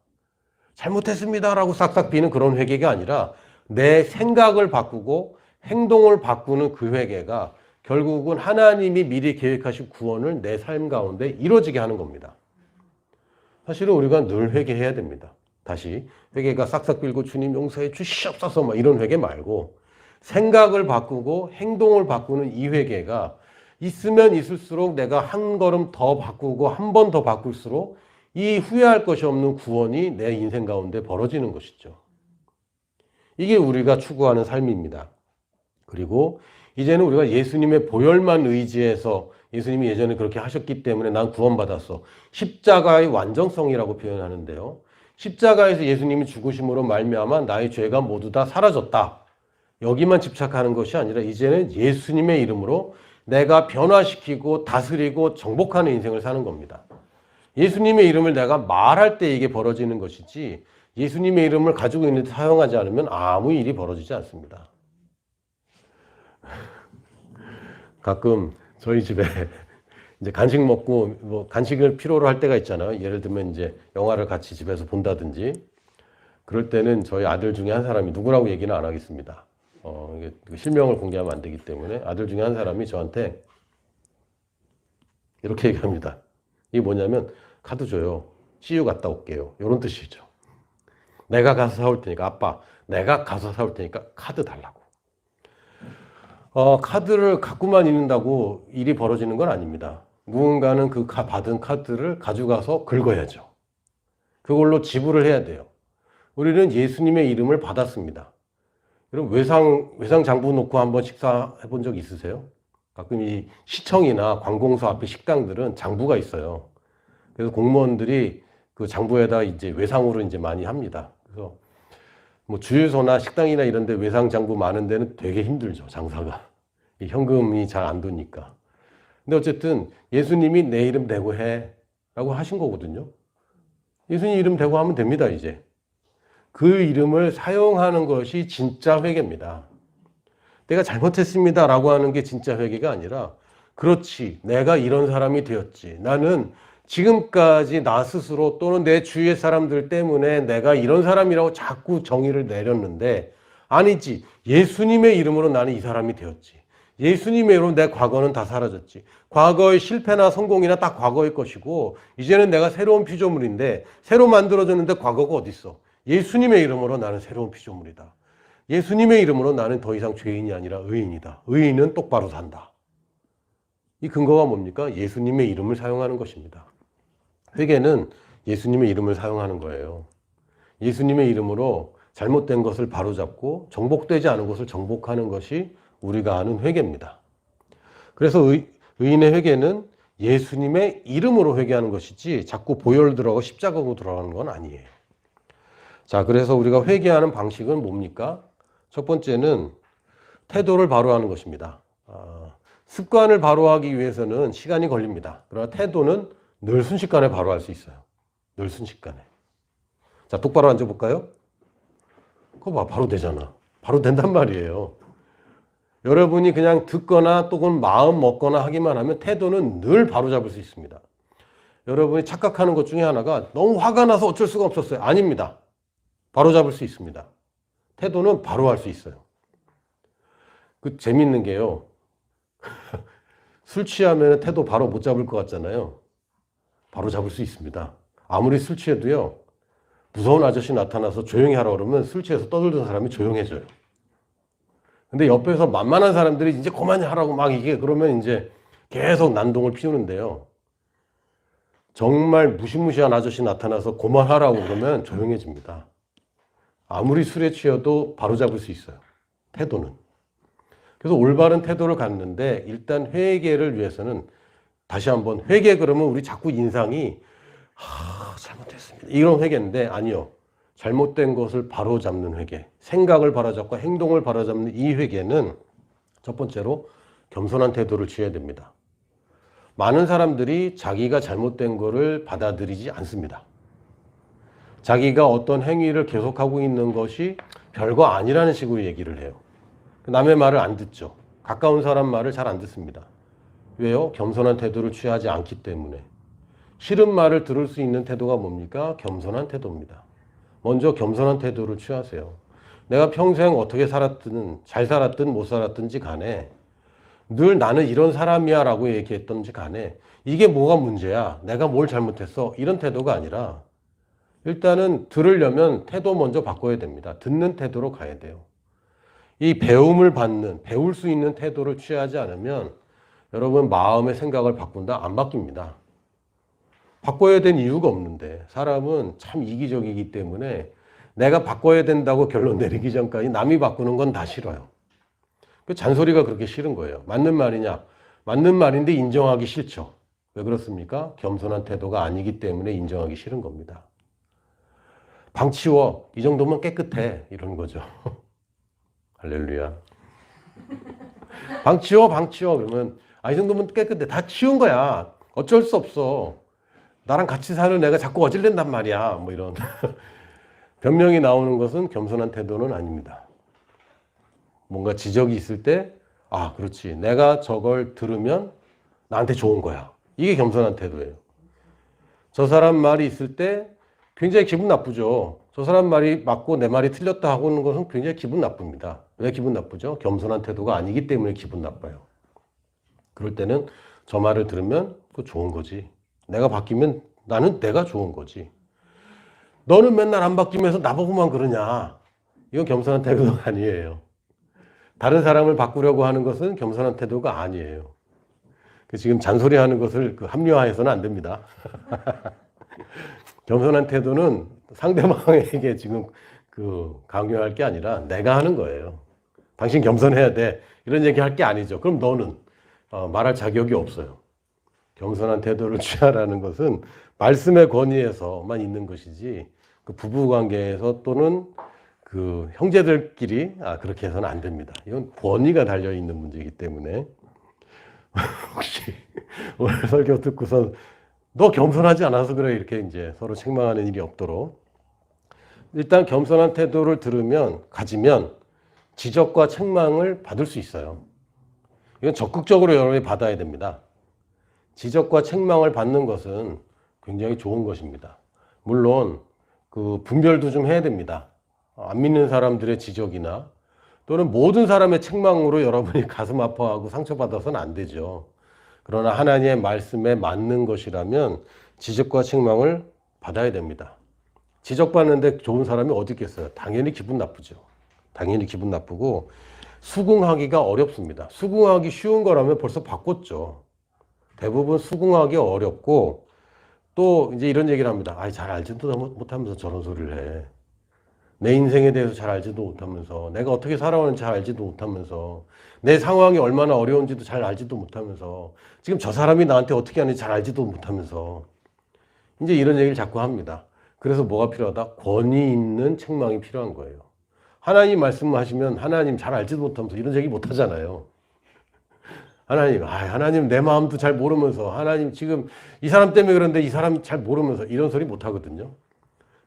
잘못했습니다라고 싹싹 비는 그런 회개가 아니라 내 생각을 바꾸고 행동을 바꾸는 그 회개가 결국은 하나님이 미리 계획하신 구원을 내 삶 가운데 이루어지게 하는 겁니다. 사실은 우리가 늘 회개해야 됩니다. 다시 회개가 싹싹 빌고 주님 용서해 주시옵소서 막 이런 회개 말고 생각을 바꾸고 행동을 바꾸는 이 회개가 있으면 있을수록 내가 한 걸음 더 바꾸고 한 번 더 바꿀수록 이 후회할 것이 없는 구원이 내 인생 가운데 벌어지는 것이죠. 이게 우리가 추구하는 삶입니다. 그리고 이제는 우리가 예수님의 보혈만 의지해서 예수님이 예전에 그렇게 하셨기 때문에 난 구원받았어. 십자가의 완전성이라고 표현하는데요. 십자가에서 예수님이 죽으심으로 말미암아 나의 죄가 모두 다 사라졌다. 여기만 집착하는 것이 아니라 이제는 예수님의 이름으로 내가 변화시키고 다스리고 정복하는 인생을 사는 겁니다. 예수님의 이름을 내가 말할 때 이게 벌어지는 것이지 예수님의 이름을 가지고 있는데 사용하지 않으면 아무 일이 벌어지지 않습니다. 가끔 저희 집에 이제 간식 먹고 뭐 간식을 필요로 할 때가 있잖아요. 예를 들면 이제 영화를 같이 집에서 본다든지 그럴 때는 저희 아들 중에 한 사람이 누구라고 얘기는 안 하겠습니다. 이게 실명을 공개하면 안 되기 때문에 아들 중에 한 사람이 저한테 이렇게 얘기합니다. 이게 뭐냐면 카드 줘요. CU 갔다 올게요. 이런 뜻이죠. 내가 가서 사올 테니까 아빠 내가 가서 사올 테니까 카드 달라고. 카드를 갖고만 있는다고 일이 벌어지는 건 아닙니다. 누군가는 그 받은 카드를 가져가서 긁어야죠. 그걸로 지불을 해야 돼요. 우리는 예수님의 이름을 받았습니다. 여러분 외상 장부 놓고 한번 식사해 본 적 있으세요? 가끔 이 시청이나 관공서 앞에 식당들은 장부가 있어요. 그래서 공무원들이 그 장부에다 이제 외상으로 이제 많이 합니다. 그래서 뭐 주유소나 식당이나 이런 데 외상 장부 많은 데는 되게 힘들죠, 장사가. 이 현금이 잘 안 도니까. 근데 어쨌든 예수님이 내 이름 대고 해 라고 하신 거거든요. 예수님 이름 대고 하면 됩니다, 이제. 그 이름을 사용하는 것이 진짜 회개입니다. 내가 잘못했습니다 라고 하는 게 진짜 회개가 아니라 그렇지, 내가 이런 사람이 되었지. 나는 지금까지 나 스스로 또는 내 주위의 사람들 때문에 내가 이런 사람이라고 자꾸 정의를 내렸는데 아니지, 예수님의 이름으로 나는 이 사람이 되었지. 예수님의 이름으로 내 과거는 다 사라졌지. 과거의 실패나 성공이나 딱 과거의 것이고 이제는 내가 새로운 피조물인데 새로 만들어졌는데 과거가 어디 있어? 예수님의 이름으로 나는 새로운 피조물이다. 예수님의 이름으로 나는 더 이상 죄인이 아니라 의인이다. 의인은 똑바로 산다. 이 근거가 뭡니까? 예수님의 이름을 사용하는 것입니다. 회개는 예수님의 이름을 사용하는 거예요. 예수님의 이름으로 잘못된 것을 바로잡고 정복되지 않은 것을 정복하는 것이 우리가 아는 회개입니다. 그래서 의인의 회개는 예수님의 이름으로 회개하는 것이지 자꾸 보혈 들어가고 십자가로 들어가는 건 아니에요. 자, 그래서 우리가 회개하는 방식은 뭡니까? 첫 번째는 태도를 바로 하는 것입니다. 습관을 바로 하기 위해서는 시간이 걸립니다. 그러나 태도는 늘 순식간에 바로 할 수 있어요. 늘 순식간에. 자, 똑바로 앉아볼까요? 그거 봐, 바로 되잖아. 바로 된단 말이에요. 여러분이 그냥 듣거나 또는 마음 먹거나 하기만 하면 태도는 늘 바로 잡을 수 있습니다. 여러분이 착각하는 것 중에 하나가 너무 화가 나서 어쩔 수가 없었어요. 아닙니다. 바로 잡을 수 있습니다. 태도는 바로 할 수 있어요. 그 재밌는 게요. 술 취하면 태도 바로 못 잡을 것 같잖아요. 바로 잡을 수 있습니다. 아무리 술 취해도요. 무서운 아저씨 나타나서 조용히 하라고 그러면 술 취해서 떠들던 사람이 조용해져요. 근데 옆에서 만만한 사람들이 이제 그만히 하라고 막 이게 그러면 이제 계속 난동을 피우는데요. 정말 무시무시한 아저씨 나타나서 그만하라고 그러면 조용해집니다. 아무리 술에 취해도 바로잡을 수 있어요. 태도는. 그래서 올바른 태도를 갖는데 일단 회개를 위해서는 다시 한번 회개 그러면 우리 자꾸 인상이 잘못했습니다. 이런 회개인데 아니요. 잘못된 것을 바로잡는 회개. 생각을 바로잡고 행동을 바로잡는 이 회개는 첫 번째로 겸손한 태도를 취해야 됩니다. 많은 사람들이 자기가 잘못된 거를 받아들이지 않습니다. 자기가 어떤 행위를 계속하고 있는 것이 별거 아니라는 식으로 얘기를 해요. 남의 말을 안 듣죠. 가까운 사람 말을 잘 안 듣습니다. 왜요? 겸손한 태도를 취하지 않기 때문에. 싫은 말을 들을 수 있는 태도가 뭡니까? 겸손한 태도입니다. 먼저 겸손한 태도를 취하세요. 내가 평생 어떻게 살았든 잘 살았든 못 살았든지 간에 늘 나는 이런 사람이야 라고 얘기했던지 간에 이게 뭐가 문제야? 내가 뭘 잘못했어? 이런 태도가 아니라 일단은 들으려면 태도 먼저 바꿔야 됩니다. 듣는 태도로 가야 돼요. 이 배움을 받는, 배울 수 있는 태도를 취하지 않으면 여러분 마음의 생각을 바꾼다? 안 바뀝니다. 바꿔야 된 이유가 없는데 사람은 참 이기적이기 때문에 내가 바꿔야 된다고 결론 내리기 전까지 남이 바꾸는 건 다 싫어요. 그 잔소리가 그렇게 싫은 거예요. 맞는 말이냐? 맞는 말인데 인정하기 싫죠. 왜 그렇습니까? 겸손한 태도가 아니기 때문에 인정하기 싫은 겁니다. 방 치워. 이 정도면 깨끗해. 이런 거죠. 할렐루야. 방 치워, 방 치워. 그러면 이 정도면 깨끗해. 다 치운 거야. 어쩔 수 없어. 나랑 같이 사는 애가 자꾸 어질댄단 말이야. 뭐 이런 변명이 나오는 것은 겸손한 태도는 아닙니다. 뭔가 지적이 있을 때 그렇지. 내가 저걸 들으면 나한테 좋은 거야. 이게 겸손한 태도예요. 저 사람 말이 있을 때 굉장히 기분 나쁘죠. 저 사람 말이 맞고 내 말이 틀렸다 하고 있는 것은 굉장히 기분 나쁩니다. 왜 기분 나쁘죠? 겸손한 태도가 아니기 때문에 기분 나빠요. 그럴 때는 저 말을 들으면 그거 좋은 거지. 내가 바뀌면 나는 내가 좋은 거지. 너는 맨날 안 바뀌면서 나보고만 그러냐. 이건 겸손한 태도가 아니에요. 다른 사람을 바꾸려고 하는 것은 겸손한 태도가 아니에요. 지금 잔소리하는 것을 합리화해서는 안 됩니다. 겸손한 태도는 상대방에게 지금 강요할 게 아니라 내가 하는 거예요. 당신 겸손해야 돼. 이런 얘기 할 게 아니죠. 그럼 너는 말할 자격이 없어요. 겸손한 태도를 취하라는 것은 말씀의 권위에서만 있는 것이지 부부관계에서 또는 형제들끼리 그렇게 해서는 안 됩니다. 이건 권위가 달려있는 문제이기 때문에 혹시 오늘 설교 듣고서 너 겸손하지 않아서 그래 이렇게 이제 서로 책망하는 일이 없도록 일단 겸손한 태도를 가지면 지적과 책망을 받을 수 있어요. 이건 적극적으로 여러분이 받아야 됩니다. 지적과 책망을 받는 것은 굉장히 좋은 것입니다. 물론 분별도 좀 해야 됩니다. 안 믿는 사람들의 지적이나 또는 모든 사람의 책망으로 여러분이 가슴 아파하고 상처받아서는 안 되죠. 그러나 하나님의 말씀에 맞는 것이라면 지적과 책망을 받아야 됩니다. 지적받는데 좋은 사람이 어디 있겠어요? 당연히 기분 나쁘죠. 당연히 기분 나쁘고 수긍하기가 어렵습니다. 수긍하기 쉬운 거라면 벌써 바꿨죠. 대부분 수긍하기 어렵고 또 이제 이런 얘기를 합니다. 잘 알지도 못하면서 저런 소리를 해. 내 인생에 대해서 잘 알지도 못하면서 내가 어떻게 살아오는지 잘 알지도 못하면서 내 상황이 얼마나 어려운지도 잘 알지도 못하면서 지금 저 사람이 나한테 어떻게 하는지 잘 알지도 못하면서 이제 이런 얘기를 자꾸 합니다. 그래서 뭐가 필요하다? 권위 있는 책망이 필요한 거예요. 하나님 말씀하시면 하나님 잘 알지도 못하면서 이런 얘기 못 하잖아요. 하나님 내 마음도 잘 모르면서 하나님 지금 이 사람 때문에 그런데 이 사람 잘 모르면서 이런 소리 못 하거든요.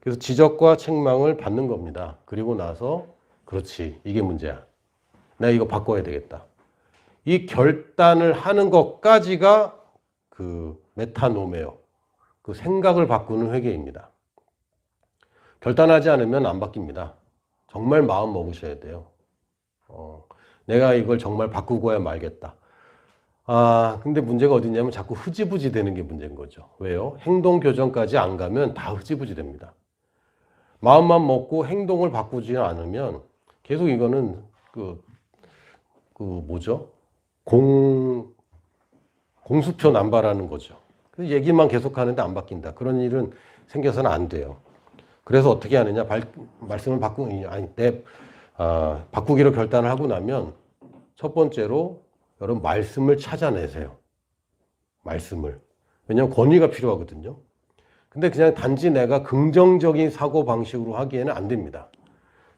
그래서 지적과 책망을 받는 겁니다. 그리고 나서 그렇지 이게 문제야. 내가 이거 바꿔야 되겠다. 이 결단을 하는 것까지가 메타노메오, 생각을 바꾸는 회개입니다. 결단하지 않으면 안 바뀝니다. 정말 마음 먹으셔야 돼요. 내가 이걸 정말 바꾸고야 말겠다. 근데 문제가 어디냐면 자꾸 흐지부지 되는 게 문제인 거죠. 왜요? 행동 교정까지 안 가면 다 흐지부지 됩니다. 마음만 먹고 행동을 바꾸지 않으면 계속 이거는 공수표 남발하는 거죠. 얘기만 계속 하는데 안 바뀐다. 그런 일은 생겨서는 안 돼요. 그래서 어떻게 하느냐, 말씀을 바꾸기로 결단을 하고 나면 첫 번째로 여러분 말씀을 찾아내세요. 말씀을. 왜냐하면 권위가 필요하거든요. 근데 그냥 단지 내가 긍정적인 사고 방식으로 하기에는 안 됩니다.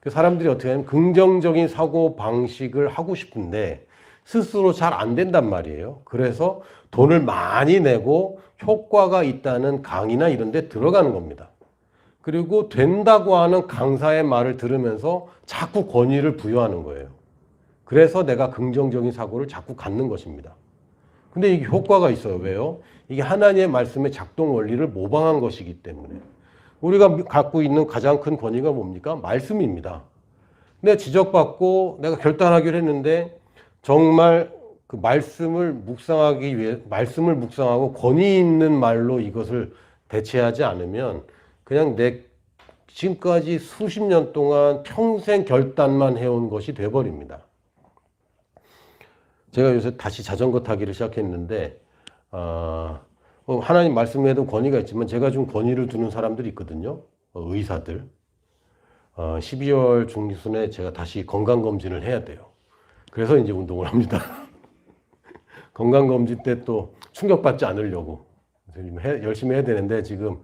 사람들이 어떻게 하냐면 긍정적인 사고 방식을 하고 싶은데 스스로 잘 안 된단 말이에요. 그래서 돈을 많이 내고 효과가 있다는 강의나 이런 데 들어가는 겁니다. 그리고 된다고 하는 강사의 말을 들으면서 자꾸 권위를 부여하는 거예요. 그래서 내가 긍정적인 사고를 자꾸 갖는 것입니다. 근데 이게 효과가 있어요. 왜요? 이게 하나님의 말씀의 작동 원리를 모방한 것이기 때문에. 우리가 갖고 있는 가장 큰 권위가 뭡니까? 말씀입니다. 내가 지적받고 내가 결단하기로 했는데 정말 그 말씀을 묵상하기 위해 말씀을 묵상하고 권위 있는 말로 이것을 대체하지 않으면 그냥 내 지금까지 수십 년 동안 평생 결단만 해온 것이 돼버립니다. 제가 요새 다시 자전거 타기를 시작했는데 하나님 말씀에도 권위가 있지만 제가 좀 권위를 두는 사람들이 있거든요. 의사들. 12월 중순에 제가 다시 건강검진을 해야 돼요. 그래서 이제 운동을 합니다. 건강검진 때 또 충격받지 않으려고 열심히 해야 되는데 지금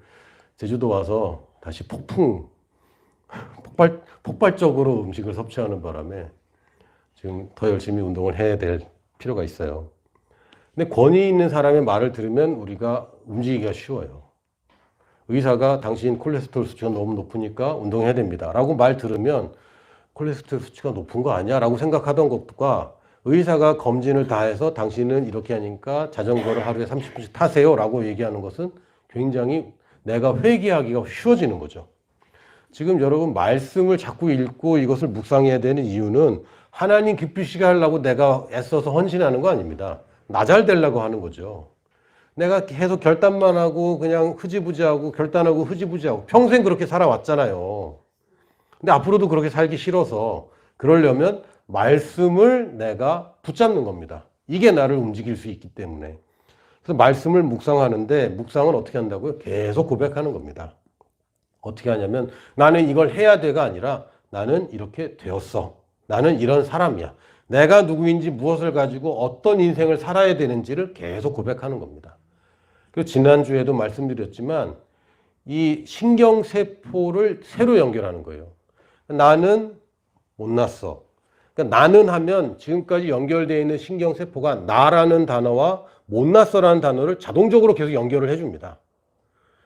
제주도 와서 다시 폭발적으로 음식을 섭취하는 바람에 지금 더 열심히 운동을 해야 될 필요가 있어요. 근데 권위 있는 사람의 말을 들으면 우리가 움직이기가 쉬워요. 의사가 당신 콜레스테롤 수치가 너무 높으니까 운동해야 됩니다. 라고 말 들으면 콜레스테롤 수치가 높은 거 아니야? 라고 생각하던 것과 의사가 검진을 다 해서 당신은 이렇게 하니까 자전거를 하루에 30분씩 타세요. 라고 얘기하는 것은 굉장히 내가 회개하기가 쉬워지는 거죠. 지금 여러분 말씀을 자꾸 읽고 이것을 묵상해야 되는 이유는 하나님 기쁘시게 하려고 내가 애써서 헌신하는 거 아닙니다. 나 잘 되려고 하는 거죠. 내가 계속 결단만 하고 그냥 흐지부지하고 결단하고 흐지부지하고 평생 그렇게 살아왔잖아요. 근데 앞으로도 그렇게 살기 싫어서 그러려면 말씀을 내가 붙잡는 겁니다. 이게 나를 움직일 수 있기 때문에. 그래서 말씀을 묵상하는데 묵상은 어떻게 한다고요? 계속 고백하는 겁니다. 어떻게 하냐면 나는 이걸 해야 돼가 아니라 나는 이렇게 되었어. 나는 이런 사람이야. 내가 누구인지 무엇을 가지고 어떤 인생을 살아야 되는지를 계속 고백하는 겁니다. 그리고 지난주에도 말씀드렸지만 이 신경세포를 새로 연결하는 거예요. 나는 못났어. 그러니까 나는 하면 지금까지 연결되어 있는 신경세포가 나라는 단어와 못났어라는 단어를 자동적으로 계속 연결을 해줍니다.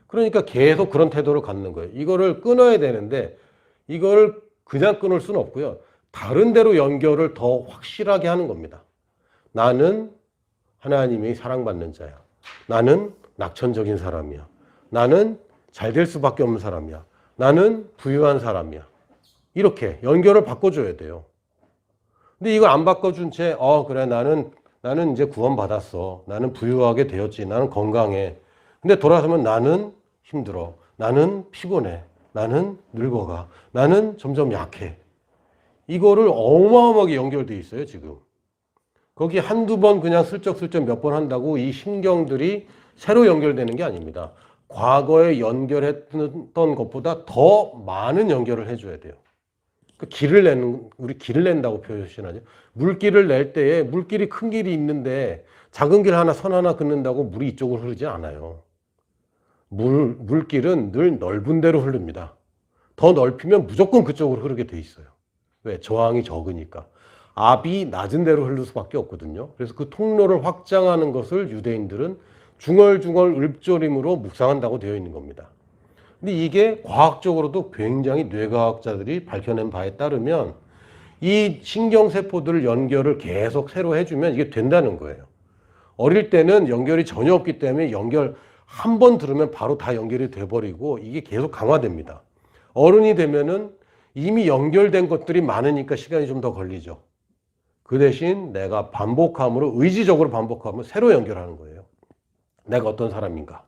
그러니까 계속 그런 태도를 갖는 거예요. 이거를 끊어야 되는데 이걸 그냥 끊을 수는 없고요. 다른 데로 연결을 더 확실하게 하는 겁니다. 나는 하나님이 사랑받는 자야. 나는 낙천적인 사람이야. 나는 잘 될 수밖에 없는 사람이야. 나는 부유한 사람이야. 이렇게 연결을 바꿔줘야 돼요. 근데 이걸 안 바꿔준 채, 그래, 나는 이제 구원받았어. 나는 부유하게 되었지. 나는 건강해. 근데 돌아서면 나는 힘들어. 나는 피곤해. 나는 늙어가. 나는 점점 약해. 이거를 어마어마하게 연결돼 있어요, 지금. 거기 한두 번 그냥 슬쩍슬쩍 몇 번 한다고 이 신경들이 새로 연결되는 게 아닙니다. 과거에 연결했던 것보다 더 많은 연결을 해줘야 돼요. 우리 길을 낸다고 표현하죠. 물길을 낼 때에 물길이 큰 길이 있는데 작은 길 하나, 선 하나 긋는다고 물이 이쪽으로 흐르지 않아요. 물길은 늘 넓은 데로 흐릅니다. 더 넓히면 무조건 그쪽으로 흐르게 돼 있어요. 왜? 저항이 적으니까. 압이 낮은 데로 흐를 수밖에 없거든요. 그래서 그 통로를 확장하는 것을 유대인들은 중얼중얼 읊조림으로 묵상한다고 되어 있는 겁니다. 근데 이게 과학적으로도 굉장히 뇌과학자들이 밝혀낸 바에 따르면 이 신경세포들 연결을 계속 새로 해주면 이게 된다는 거예요. 어릴 때는 연결이 전혀 없기 때문에 연결 한 번 들으면 바로 다 연결이 돼버리고 이게 계속 강화됩니다. 어른이 되면은 이미 연결된 것들이 많으니까 시간이 좀 더 걸리죠. 그 대신 내가 반복함으로 의지적으로 반복하면 새로 연결하는 거예요. 내가 어떤 사람인가.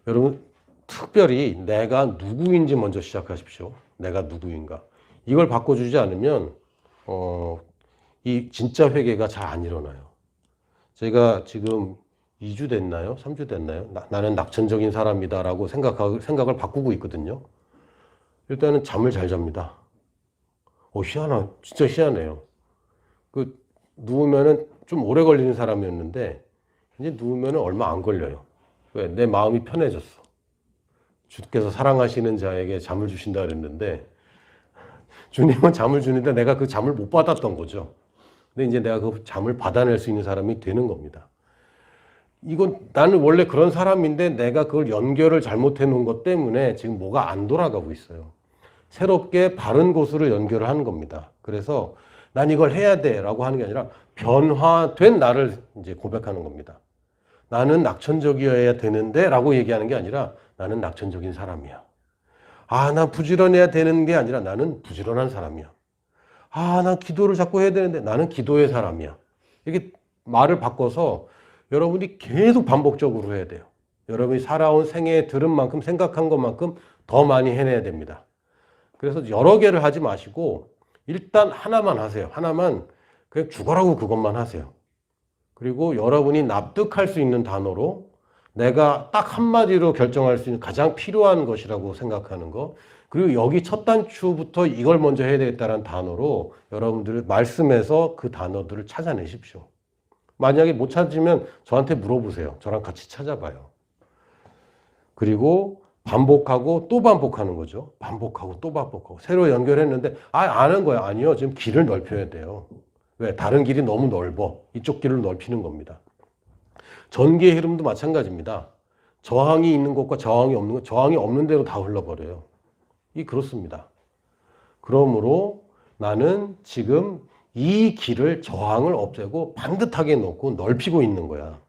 여러분 특별히 내가 누구인지 먼저 시작하십시오. 내가 누구인가. 이걸 바꿔주지 않으면 이 진짜 회개가 잘 안 일어나요. 제가 지금 2주 됐나요? 3주 됐나요? 나는 낙천적인 사람이다라고 생각을 바꾸고 있거든요. 일단은 잠을 잘 잡니다. 진짜 희한해요. 누우면은 좀 오래 걸리는 사람이었는데, 이제 누우면은 얼마 안 걸려요. 왜? 내 마음이 편해졌어. 주께서 사랑하시는 자에게 잠을 주신다 그랬는데, 주님은 잠을 주는데 내가 그 잠을 못 받았던 거죠. 근데 이제 내가 그 잠을 받아낼 수 있는 사람이 되는 겁니다. 나는 원래 그런 사람인데 내가 그걸 연결을 잘못해 놓은 것 때문에 지금 뭐가 안 돌아가고 있어요. 새롭게 바른 곳으로 연결을 하는 겁니다. 그래서 난 이걸 해야 돼 라고 하는 게 아니라 변화된 나를 이제 고백하는 겁니다. 나는 낙천적이어야 되는데 라고 얘기하는 게 아니라 나는 낙천적인 사람이야. 난 부지런해야 되는 게 아니라 나는 부지런한 사람이야. 난 기도를 자꾸 해야 되는데 나는 기도의 사람이야. 이렇게 말을 바꿔서 여러분이 계속 반복적으로 해야 돼요. 여러분이 살아온 생애에 들은 만큼 생각한 것만큼 더 많이 해내야 됩니다. 그래서 여러 개를 하지 마시고 일단 하나만 하세요. 하나만 그냥 죽어라고 그것만 하세요. 그리고 여러분이 납득할 수 있는 단어로 내가 딱 한마디로 결정할 수 있는 가장 필요한 것이라고 생각하는 거, 그리고 여기 첫 단추부터 이걸 먼저 해야 되겠다는 단어로 여러분들 말씀에서 그 단어들을 찾아내십시오. 만약에 못 찾으면 저한테 물어보세요. 저랑 같이 찾아봐요. 그리고 반복하고 또 반복하는 거죠. 반복하고 또 반복하고. 새로 연결했는데 아는 거야. 아니요. 지금 길을 넓혀야 돼요. 왜? 다른 길이 너무 넓어. 이쪽 길을 넓히는 겁니다. 전기의 흐름도 마찬가지입니다. 저항이 있는 곳과 저항이 없는 곳, 저항이 없는 대로 다 흘러버려요. 그렇습니다. 그러므로 나는 지금 이 길을 저항을 없애고 반듯하게 놓고 넓히고 있는 거야.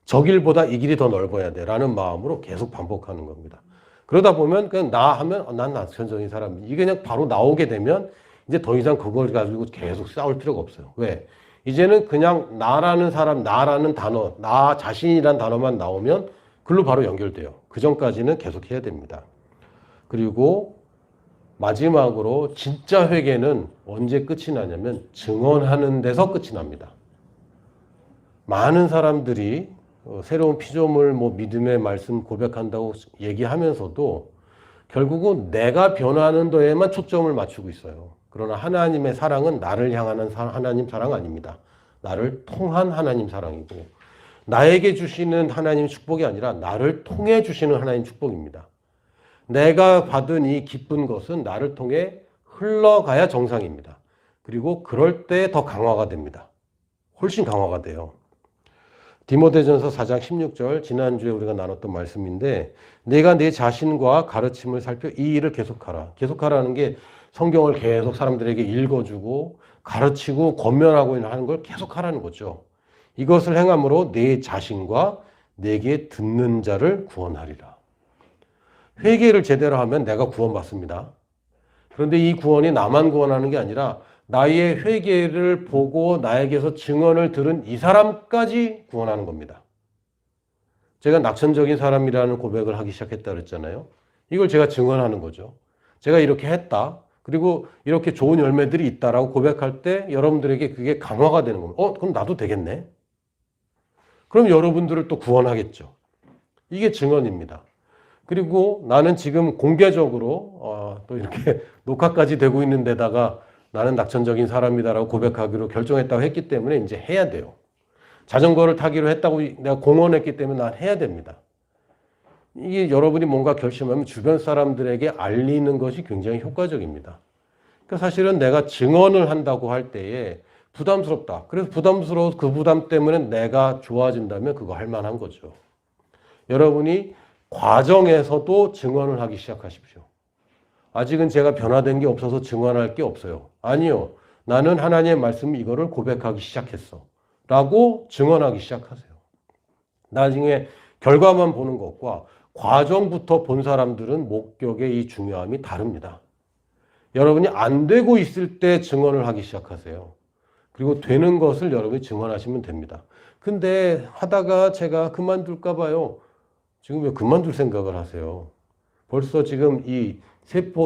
저 길보다 이 길이 더 넓어야 돼 라는 마음으로 계속 반복하는 겁니다. 그러다 보면 그냥 나 하면 난 낙천적인 사람, 이게 그냥 바로 나오게 되면 이제 더 이상 그걸 가지고 계속 싸울 필요가 없어요. 왜? 이제는 그냥 나라는 사람, 나라는 단어, 나 자신이란 단어만 나오면 글로 바로 연결돼요. 그 전까지는 계속 해야 됩니다. 그리고 마지막으로 진짜 회개는 언제 끝이 나냐면 증언하는 데서 끝이 납니다. 많은 사람들이 새로운 피조물, 믿음의 말씀 고백한다고 얘기하면서도 결국은 내가 변화하는 데에만 초점을 맞추고 있어요. 그러나 하나님의 사랑은 나를 향하는 하나님 사랑 아닙니다. 나를 통한 하나님 사랑이고, 나에게 주시는 하나님 축복이 아니라 나를 통해 주시는 하나님 축복입니다. 내가 받은 이 기쁜 것은 나를 통해 흘러가야 정상입니다. 그리고 그럴 때 더 강화가 됩니다. 훨씬 강화가 돼요. 디모데전서 4장 16절, 지난주에 우리가 나눴던 말씀인데, 내가 내 자신과 가르침을 살펴 이 일을 계속하라. 계속하라는 게 성경을 계속 사람들에게 읽어주고 가르치고 권면하고 하는 걸 계속하라는 거죠. 이것을 행함으로 내 자신과 내게 듣는 자를 구원하리라. 회개를 제대로 하면 내가 구원받습니다. 그런데 이 구원이 나만 구원하는 게 아니라 나의 회개를 보고 나에게서 증언을 들은 이 사람까지 구원하는 겁니다. 제가 낙천적인 사람이라는 고백을 하기 시작했다 그랬잖아요. 이걸 제가 증언하는 거죠. 제가 이렇게 했다. 그리고 이렇게 좋은 열매들이 있다라고 고백할 때 여러분들에게 그게 강화가 되는 겁니다. 그럼 나도 되겠네. 그럼 여러분들을 또 구원하겠죠. 이게 증언입니다. 그리고 나는 지금 공개적으로 또 이렇게 녹화까지 되고 있는 데다가 나는 낙천적인 사람이다라고 고백하기로 결정했다고 했기 때문에 이제 해야 돼요. 자전거를 타기로 했다고 내가 공언했기 때문에 난 해야 됩니다. 이게 여러분이 뭔가 결심하면 주변 사람들에게 알리는 것이 굉장히 효과적입니다. 그러니까 사실은 내가 증언을 한다고 할 때에 부담스럽다. 그래서 부담스러워서 그 부담 때문에 내가 좋아진다면 그거 할 만한 거죠. 여러분이 과정에서도 증언을 하기 시작하십시오. 아직은 제가 변화된 게 없어서 증언할 게 없어요. 아니요. 나는 하나님의 말씀 이거를 고백하기 시작했어. 라고 증언하기 시작하세요. 나중에 결과만 보는 것과 과정부터 본 사람들은 목격의 이 중요함이 다릅니다. 여러분이 안 되고 있을 때 증언을 하기 시작하세요. 그리고 되는 것을 여러분이 증언하시면 됩니다. 근데 하다가 제가 그만둘까 봐요. 지금 왜 그만둘 생각을 하세요? 벌써 지금 이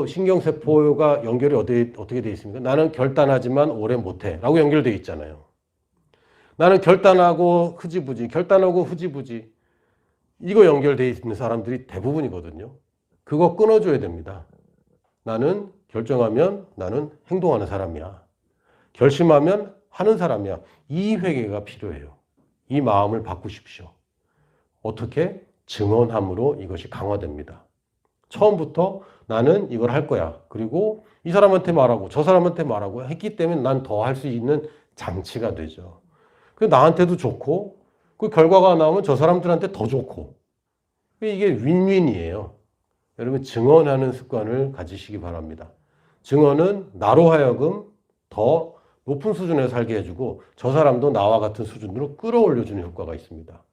신경세포가 연결이 어떻게 되어 있습니까? 나는 결단하지만 오래 못해 라고 연결되어 있잖아요. 나는 결단하고 흐지부지, 결단하고 흐지부지. 이거 연결되어 있는 사람들이 대부분이거든요. 그거 끊어줘야 됩니다. 나는 결정하면 나는 행동하는 사람이야. 결심하면 하는 사람이야. 이 회개가 필요해요. 이 마음을 바꾸십시오. 어떻게? 증언함으로 이것이 강화됩니다. 처음부터 나는 이걸 할 거야. 그리고 이 사람한테 말하고 저 사람한테 말하고 했기 때문에 난 더 할 수 있는 장치가 되죠. 그 나한테도 좋고 그 결과가 나오면 저 사람들한테 더 좋고 이게 윈윈이에요. 여러분 증언하는 습관을 가지시기 바랍니다. 증언은 나로 하여금 더 높은 수준에 살게 해주고 저 사람도 나와 같은 수준으로 끌어올려주는 효과가 있습니다.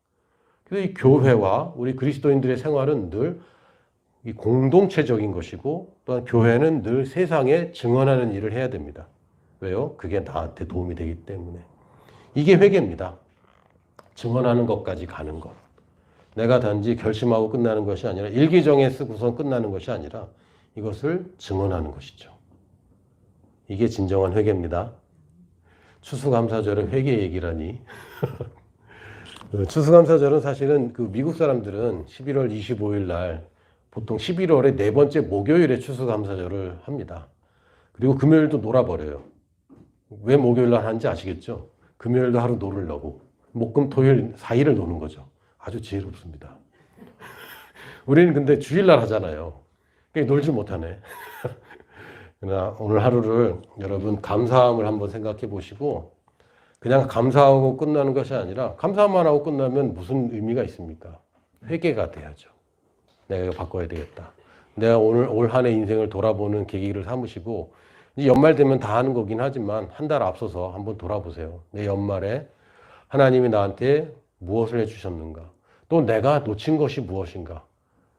그래서 이 교회와 우리 그리스도인들의 생활은 늘 이 공동체적인 것이고 또한 교회는 늘 세상에 증언하는 일을 해야 됩니다. 왜요? 그게 나한테 도움이 되기 때문에. 이게 회개입니다. 증언하는 것까지 가는 것. 내가 단지 결심하고 끝나는 것이 아니라 일기정에 쓰고선 끝나는 것이 아니라 이것을 증언하는 것이죠. 이게 진정한 회개입니다. 추수감사절에 회개 얘기라니. 추수감사절은 사실은 그 미국 사람들은 11월 25일 날 보통 11월의 네 번째 목요일에 추수감사절을 합니다. 그리고 금요일도 놀아버려요. 왜 목요일 날 하는지 아시겠죠? 금요일도 하루 놀으려고. 목금 토요일 4일을 노는 거죠. 아주 지혜롭습니다. 우리는 근데 주일날 하잖아요. 그러니까 놀지 못하네. 그러나 오늘 하루를 여러분 감사함을 한번 생각해 보시고 그냥 감사하고 끝나는 것이 아니라 감사만 하고 끝나면 무슨 의미가 있습니까? 회개가 돼야죠. 내가 이거 바꿔야 되겠다. 내가 오늘 올 한 해 인생을 돌아보는 계기를 삼으시고 이제 연말 되면 다 하는 거긴 하지만 한 달 앞서서 한번 돌아보세요. 내 연말에 하나님이 나한테 무엇을 해주셨는가? 또 내가 놓친 것이 무엇인가?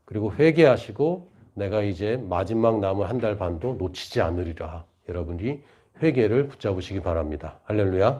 그리고 회개하시고 내가 이제 마지막 남은 한 달 반도 놓치지 않으리라. 여러분이 회개를 붙잡으시기 바랍니다. 할렐루야.